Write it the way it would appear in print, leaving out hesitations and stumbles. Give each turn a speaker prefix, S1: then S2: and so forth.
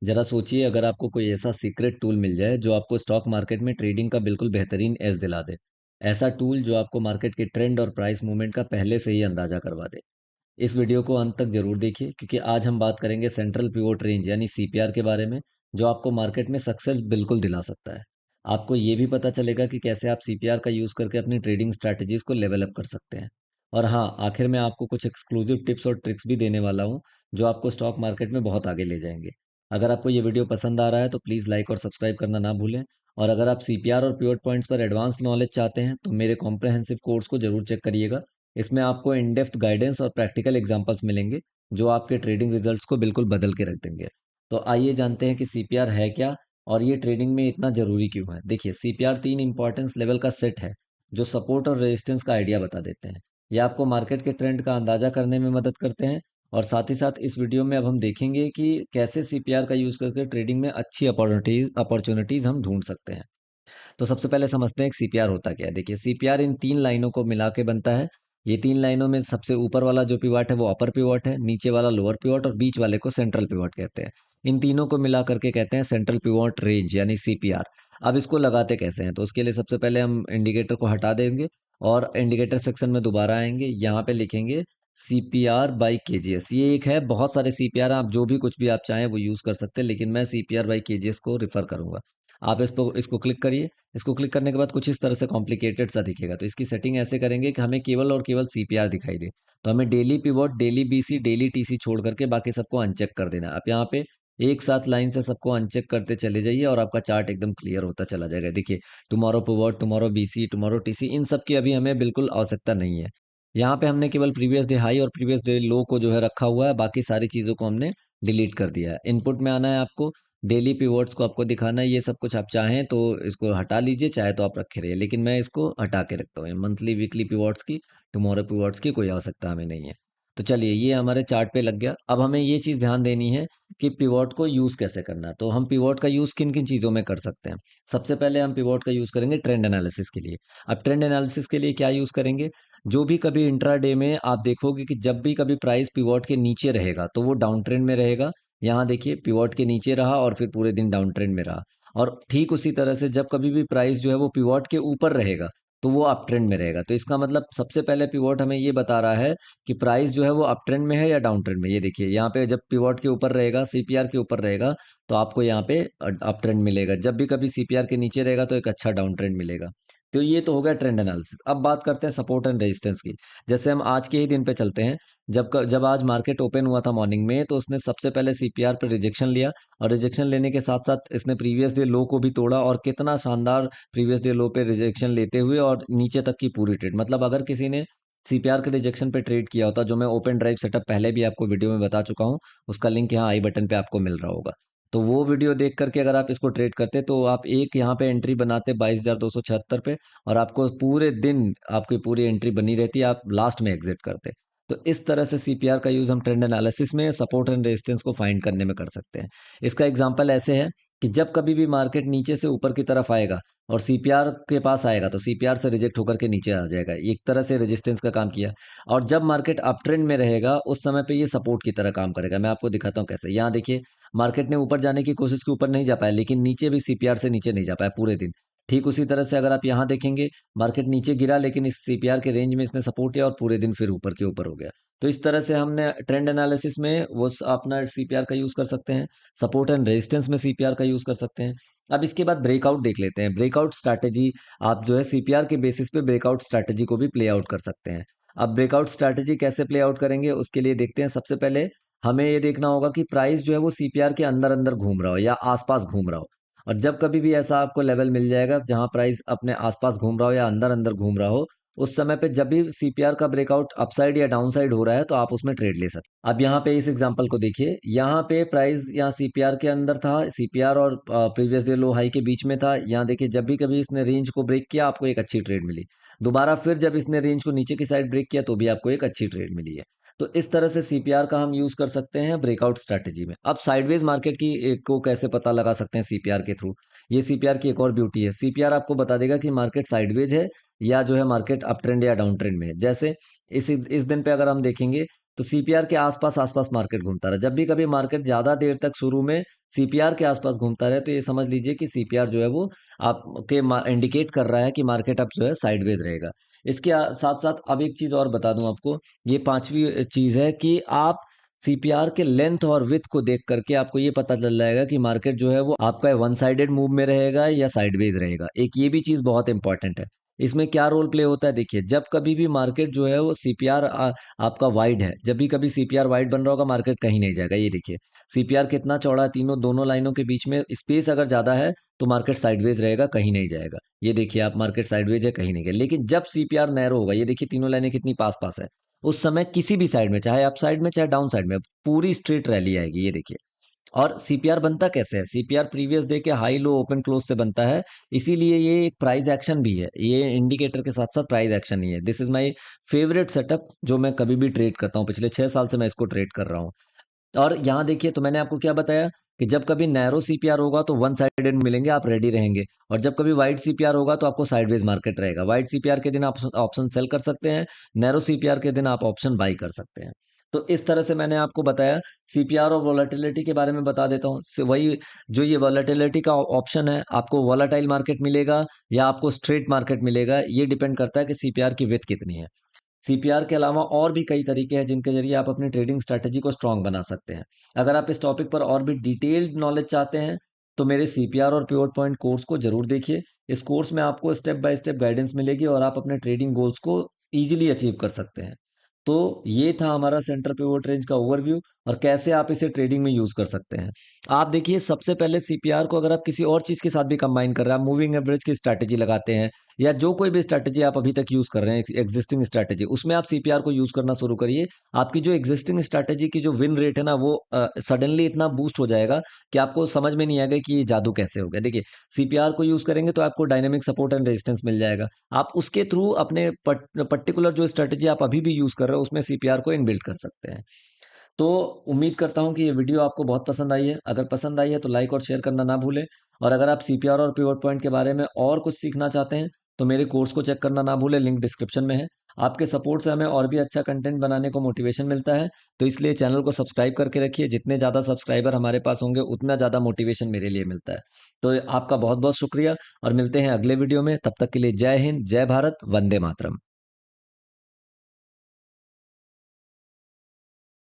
S1: जरा सोचिए अगर आपको कोई ऐसा सीक्रेट टूल मिल जाए जो आपको स्टॉक मार्केट में ट्रेडिंग का बिल्कुल बेहतरीन एज दिला दे। ऐसा टूल जो आपको मार्केट के ट्रेंड और प्राइस मूवमेंट का पहले से ही अंदाजा करवा दे। इस वीडियो को अंत तक जरूर देखिए क्योंकि आज हम बात करेंगे सेंट्रल पिवोट रेंज यानी सीपीआर के बारे में, जो आपको मार्केट में सक्सेस बिल्कुल दिला सकता है। आपको ये भी पता चलेगा कि कैसे आप सीपीआर का यूज़ करके अपनी ट्रेडिंग स्ट्रैटेजीज को लेवल अप कर सकते हैं। और हाँ, आखिर में आपको कुछ एक्सक्लूसिव टिप्स और ट्रिक्स भी देने वाला हूँ जो आपको स्टॉक मार्केट में बहुत आगे ले जाएंगे। अगर आपको ये वीडियो पसंद आ रहा है तो प्लीज़ लाइक और सब्सक्राइब करना ना भूलें। और अगर आप सीपीआर और पिवट पॉइंट्स पर एडवांस नॉलेज चाहते हैं तो मेरे कॉम्प्रहेंसिव कोर्स को जरूर चेक करिएगा। इसमें आपको इन डेप्थ गाइडेंस और प्रैक्टिकल एग्जांपल्स मिलेंगे जो आपके ट्रेडिंग रिजल्ट्स को बिल्कुल बदल के रख देंगे। तो आइए जानते हैं कि सीपीआर है क्या और ये ट्रेडिंग में इतना ज़रूरी क्यों है। देखिए, सीपीआर 3 इंपॉर्टेंस लेवल का सेट है जो सपोर्ट और रेजिस्टेंस का आइडिया बता देते हैं। ये आपको मार्केट के ट्रेंड का अंदाजा करने में मदद करते हैं। और साथ ही साथ इस वीडियो में अब हम देखेंगे कि कैसे सीपीआर का यूज़ करके ट्रेडिंग में अच्छी अपॉर्चुनिटीज़ हम ढूंढ सकते हैं। तो सबसे पहले समझते हैं कि सीपीआर होता क्या है। देखिए, सीपीआर इन 3 लाइनों को मिला के बनता है। ये 3 लाइनों में सबसे ऊपर वाला जो पिवट है वो अपर पिवट है, नीचे वाला लोअर पिवट और बीच वाले को सेंट्रल पिवट कहते हैं। इन तीनों को मिला करके कहते हैं सेंट्रल पिवट रेंज यानी सीपीआर। अब इसको लगाते कैसे हैं? तो उसके लिए सबसे पहले हम इंडिकेटर को हटा देंगे और इंडिकेटर सेक्शन में दोबारा आएँगे। यहाँ पे लिखेंगे सीपीआर बाई केजीएस। ये एक है, बहुत सारे सीपीआर हैं, आप जो भी कुछ भी आप चाहें वो यूज़ कर सकते हैं, लेकिन मैं सीपीआर बाई केजीएस को रेफ़र करूँगा। आप इसको क्लिक करिए। इसको क्लिक करने के बाद कुछ इस तरह से कॉम्प्लिकेटेड सा दिखेगा। तो इसकी सेटिंग ऐसे करेंगे कि हमें केवल और केवल सीपीआर दिखाई दे। तो हमें daily pivot, daily BC, daily TC छोड़ करके बाकी सबको अनचेक कर देना है। आप यहाँ पे एक साथ लाइन से सबको अनचेक करते चले जाइए और आपका चार्ट एकदम क्लियर होता चला जाएगा। देखिए, tomorrow pivot, tomorrow BC, tomorrow TC, इन सब की अभी हमें बिल्कुल आवश्यकता नहीं है। यहाँ पे हमने केवल प्रीवियस डे हाई और प्रीवियस डे लो को जो है रखा हुआ है, बाकी सारी चीज़ों को हमने डिलीट कर दिया है। इनपुट में आना है आपको, डेली पिवट्स को आपको दिखाना है। ये सब कुछ आप चाहें तो इसको हटा लीजिए, चाहे तो आप रखे रहिए, लेकिन मैं इसको हटा के रखता हूँ। मंथली वीकली पिवट्स की, टुमारो पिवट्स की कोई आवश्यकता हमें नहीं है। तो चलिए, ये हमारे चार्ट पे लग गया। अब हमें ये चीज़ ध्यान देनी है कि पिवट को यूज़ कैसे करना है। तो हम पिवट का यूज़ किन किन चीज़ों में कर सकते हैं। सबसे पहले हम पिवट का यूज़ करेंगे ट्रेंड एनालिसिस के लिए। अब ट्रेंड एनालिसिस के लिए क्या यूज़ करेंगे? जो भी कभी इंट्राडे में आप देखोगे कि जब भी कभी प्राइस पिवट के नीचे रहेगा तो वो डाउन ट्रेंड में रहेगा। यहाँ देखिए, पिवट के नीचे रहा और फिर पूरे दिन डाउन ट्रेंड में रहा। और ठीक उसी तरह से जब कभी भी प्राइस जो है वो पिवट के ऊपर रहेगा तो वो अप ट्रेंड में रहेगा। तो इसका मतलब सबसे पहले पिवट हमें ये बता रहा है कि प्राइस जो है वो अप ट्रेंड में है या डाउन ट्रेंड में। ये देखिए, यहाँ पे जब पिवट के ऊपर रहेगा, सीपीआर के ऊपर रहेगा, तो आपको यहाँ पे अप ट्रेंड मिलेगा। जब भी कभी सीपीआर के नीचे रहेगा तो एक अच्छा डाउन ट्रेंड मिलेगा। तो ये तो हो गया ट्रेंड एनालिसिस। अब बात करते हैं सपोर्ट एंड रेजिस्टेंस की। जैसे हम आज के ही दिन पे चलते हैं। जब आज मार्केट ओपन हुआ था मॉर्निंग में, तो उसने सबसे पहले सीपीआर पर रिजेक्शन लिया और रिजेक्शन लेने के साथ साथ इसने प्रीवियस डे लो को भी तोड़ा। और कितना शानदार प्रीवियस डे लो पे रिजेक्शन लेते हुए और नीचे तक की पूरी ट्रेड, मतलब अगर किसी ने सीपीआर के रिजेक्शन पे ट्रेड किया होता, जो मैं ओपन ड्राइव सेटअप पहले भी आपको वीडियो में बता चुका हूँ, उसका लिंक यहाँ आई बटन पे आपको मिल रहा होगा। तो वो वीडियो देख करके अगर आप इसको ट्रेड करते तो आप एक यहाँ पे एंट्री बनाते 22,276 पे, और आपको पूरे दिन आपकी पूरी एंट्री बनी रहती, आप लास्ट में एग्जिट करते। तो इस तरह से सीपीआर का यूज़ हम ट्रेंड एनालिसिस में सपोर्ट एंड रेजिस्टेंस को फाइंड करने में कर सकते हैं। इसका एग्जांपल ऐसे है कि जब कभी भी मार्केट नीचे से ऊपर की तरफ आएगा और सीपीआर के पास आएगा तो सीपीआर से रिजेक्ट होकर के नीचे आ जाएगा। एक तरह से रेजिस्टेंस का काम किया। और जब मार्केट अप ट्रेंड में रहेगा उस समय पे ये सपोर्ट की तरह काम करेगा। मैं आपको दिखाता हूँ कैसे। यहाँ देखिए, मार्केट ने ऊपर जाने की कोशिश की, ऊपर नहीं जा पाया, लेकिन नीचे भी सीपीआर से नीचे नहीं जा पाया पूरे दिन। ठीक उसी तरह से अगर आप यहाँ देखेंगे, मार्केट नीचे गिरा लेकिन इस सीपीआर के रेंज में इसने सपोर्ट किया और पूरे दिन फिर ऊपर के ऊपर हो गया। तो इस तरह से हमने ट्रेंड एनालिसिस में अपना सीपीआर का यूज़ कर सकते हैं। सपोर्ट एंड रेजिस्टेंस में सीपीआर का यूज़ कर सकते हैं। अब इसके बाद ब्रेकआउट देख लेते हैं। ब्रेकआउट स्ट्रैटेजी, आप जो है सीपीआर के बेसिस पे ब्रेकआउट स्ट्रैटेजी को भी प्ले आउट कर सकते हैं। अब ब्रेकआउट स्ट्रैटेजी कैसे प्ले आउट करेंगे उसके लिए देखते हैं। सबसे पहले हमें ये देखना होगा कि प्राइस जो है वो सीपीआर के अंदर अंदर घूम रहा हो या आसपास घूम रहा हो। और जब कभी भी ऐसा आपको लेवल मिल जाएगा जहां प्राइस अपने आसपास घूम रहा हो या अंदर अंदर घूम रहा हो, उस समय पे जब भी सीपीआर का ब्रेकआउट अपसाइड या डाउनसाइड हो रहा है तो आप उसमें ट्रेड ले सकते हैं। अब यहाँ पे इस एग्जांपल को देखिए, यहाँ पे प्राइस यहाँ सीपीआर के अंदर था, सीपीआर और प्रीवियस डे लो हाई के बीच में था। यहाँ देखिए, जब भी कभी इसने रेंज को ब्रेक किया आपको एक अच्छी ट्रेड मिली। दोबारा फिर जब इसने रेंज को नीचे की साइड ब्रेक किया तो भी आपको एक अच्छी ट्रेड मिली है। तो इस तरह से सीपीआर का हम यूज कर सकते हैं ब्रेकआउट स्ट्रैटेजी में। अब साइडवेज मार्केट की को कैसे पता लगा सकते हैं सीपीआर के थ्रू? ये सीपीआर की एक और ब्यूटी है। सीपीआर आपको बता देगा कि मार्केट साइडवेज है या जो है मार्केट अप ट्रेंड या डाउन ट्रेंड में है। जैसे इस दिन पे अगर हम देखेंगे तो सीपीआर के आसपास आसपास मार्केट घूमता रहा। जब भी कभी मार्केट ज्यादा देर तक शुरू में सीपीआर के आसपास घूमता रहे तो ये समझ लीजिए कि सीपीआर जो है वो आपके इंडिकेट कर रहा है कि मार्केट अब जो है साइडवेज रहेगा। इसके साथ साथ अब एक चीज और बता दूं आपको, ये पांचवी चीज है कि आप सीपीआर के लेंथ और विथ को देख करके आपको ये पता चल जाएगा कि मार्केट जो है वो आपका वन साइडेड मूव में रहेगा या साइडवेज रहेगा। एक ये भी चीज बहुत इंपॉर्टेंट है। इसमें क्या रोल प्ले होता है, देखिए जब कभी भी मार्केट जो है वो सीपीआर आपका वाइड है, जब भी कभी सीपीआर वाइड बन रहा होगा मार्केट कहीं नहीं जाएगा। ये देखिए सीपीआर कितना चौड़ा है, तीनों दोनों लाइनों के बीच में स्पेस अगर ज्यादा है तो मार्केट साइडवेज रहेगा, कहीं नहीं जाएगा। ये देखिए आप मार्केट साइडवेज है, कहीं नहीं गया। लेकिन जब सीपीआर नैरो होगा, ये देखिए तीनों लाइनें कितनी पास पास है, उस समय किसी भी साइड में, चाहे अप साइड में चाहे डाउन साइड में, पूरी स्ट्रेट रैली आएगी। ये देखिए। और सीपीआर बनता कैसे है? सीपीआर प्रीवियस डे के हाई लो ओपन क्लोज से बनता है, इसीलिए ये एक प्राइस एक्शन भी है। ये इंडिकेटर के साथ साथ प्राइस एक्शन ही है। This is my favourite setup जो मैं कभी भी ट्रेड करता हूँ, पिछले 6 साल से मैं इसको ट्रेड कर रहा हूँ। और यहाँ देखिए, तो मैंने आपको क्या बताया कि जब कभी नैरो सीपीआर होगा तो वन साइडेड मिलेंगे, आप रेडी रहेंगे। और जब कभी वाइड सीपीआर होगा तो आपको साइडवेज मार्केट रहेगा। वाइड सीपीआर के दिन आप ऑप्शन सेल कर सकते हैं, नैरो सीपीआर के दिन आप ऑप्शन बाई कर सकते हैं। तो इस तरह से मैंने आपको बताया। सीपीआर और वोलेटिलिटी के बारे में बता देता हूँ। वही जो ये वोलेटिलिटी का ऑप्शन है, आपको वोलेटाइल मार्केट मिलेगा या आपको स्ट्रेट मार्केट मिलेगा, ये डिपेंड करता है कि सीपीआर की विड्थ कितनी है। सीपीआर के अलावा और भी कई तरीके हैं जिनके जरिए आप अपनी ट्रेडिंग स्ट्रैटेजी को स्ट्रांग बना सकते हैं। अगर आप इस टॉपिक पर और भी डिटेल्ड नॉलेज चाहते हैं तो मेरे सीपीआर और पिवट पॉइंट कोर्स को जरूर देखिए। इस कोर्स में आपको स्टेप बाय स्टेप गाइडेंस मिलेगी और आप अपने ट्रेडिंग गोल्स को इजीली अचीव कर सकते हैं। तो ये था हमारा सेंटर पिवट रेंज का ओवरव्यू और कैसे आप इसे ट्रेडिंग में यूज कर सकते हैं। आप देखिए, सबसे पहले सीपीआर को अगर आप किसी और चीज के साथ भी कंबाइन कर रहे हैं, आप मूविंग एवरेज की स्ट्रैटेजी लगाते हैं या जो कोई भी स्ट्रैटेजी आप अभी तक यूज कर रहे हैं एग्जिस्टिंग स्ट्रैटेजी, उसमें आप सीपीआर को यूज करना शुरू करिए। आपकी जो एग्जिस्टिंग स्ट्रैटेजी की जो विन रेट है ना, वो सडनली इतना बूस्ट हो जाएगा कि आपको समझ में नहीं आएगा कि ये जादू कैसे हो गया। देखिए, सीपीआर को यूज करेंगे तो आपको डायनेमिक सपोर्ट एंड रेजिस्टेंस मिल जाएगा। आप उसके थ्रू अपने पर्टिकुलर जो स्ट्रैटेजी आप अभी भी यूज कर रहे हो उसमें सीपीआर को इनबिल्ट कर सकते हैं। तो उम्मीद करता हूं कि ये वीडियो आपको बहुत पसंद आई है। अगर पसंद आई है तो लाइक और शेयर करना ना भूलें। और अगर आप सीपीआर और पिवट पॉइंट के बारे में और कुछ सीखना चाहते हैं तो मेरे कोर्स को चेक करना ना भूलें, लिंक डिस्क्रिप्शन में है। आपके सपोर्ट से हमें और भी अच्छा कंटेंट बनाने को मोटिवेशन मिलता है, तो इसलिए चैनल को सब्सक्राइब करके रखिए। जितने ज़्यादा सब्सक्राइबर हमारे पास होंगे उतना ज़्यादा मोटिवेशन मेरे लिए मिलता है। तो आपका बहुत बहुत शुक्रिया और मिलते हैं अगले वीडियो में। तब तक के लिए जय हिंद, जय भारत, वंदे मातरम।